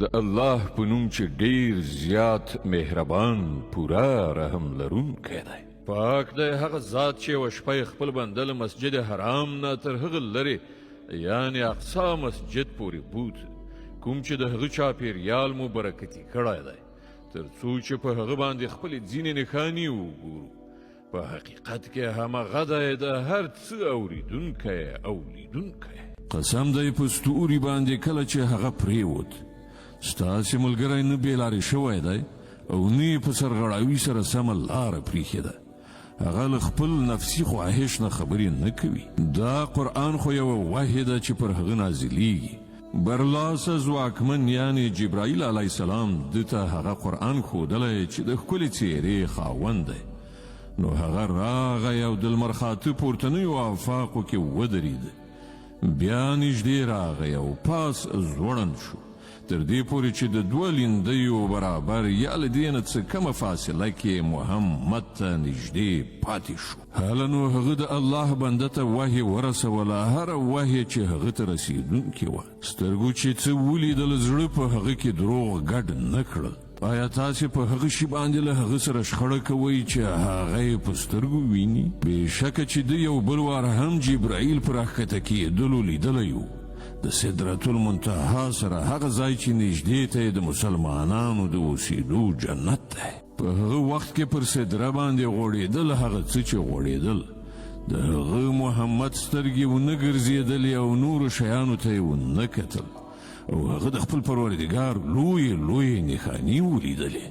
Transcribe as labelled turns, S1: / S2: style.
S1: د الله په نوم چې ډیر زیات مهربان پورا رحم لرونکی دی. پاک دی هغه ذات چې یوه شپه خپل بنده له مسجد حرام نه تر هغه لرې یعنې اقصی مسجد پورې بوت، کوم چې د هغه چاپېریال مو برکتي کړی دی تر څو چې په هغه باندې خپلې ځینې نښانې وګورو. په حقیقت کې همغه دی د هر څه اورېدونکی او لیدونکی.
S2: قسم دی په ستوري باندې کله چې هغه پرېوت، ستاسې ملګری نه بېلارې شوی دی او نه یې په سرغړاوي سره سمه لاره پرېښې ده. هغه له خپل نفسي خواهش نه خبرې نه کوي. دا قرآن خو یوه وحی ده چې پر هغه نازلیږي. برلاسه ځواکمن یعنې جبرائیل علیه السلام ده ته هغه قرآن ښودلی چې د ښکلې څېرې خاوند دی. نو هغه راغی او د لمر خاته پورتنیو آفاقو کې ودرېده. بیا نږدې راغی او پاس ځوړند شو تر دې پورې چې د دوه لیندیو برابر یا له دې نه څه کمه فاصله کې محمد ته نږدې پاتې شو. هله نو هغه د الله بنده ته وحی ورسوله، هره وحی چې هغه ته رسېدونکې وه. سترګو چې څه ولیدل زړه په هغه کې دروغ ګډ نه کړل. آیا تاسې په هغه شي باندې له هغه سره شخړه کوئ چې هغه یې په سترګو ویني؟ بېشکه چې د یو بل وار هم جبرائیل په راښکته کېدلو لیدلی و. د سدرة المنتهی سره هغه ځای چې نږدې ته د مسلمانانو د اوسېدو جنت دی. په هغه وخت کې پر سدره باندې غوړېدل هغه څه چې غوړېدل. د هغه محمد سترګې ونه ګرځېدلې او نورو شیانو ته یې ونه کتل او هغه د خپل پروردګار لویې لویې نښانې ولیدلې.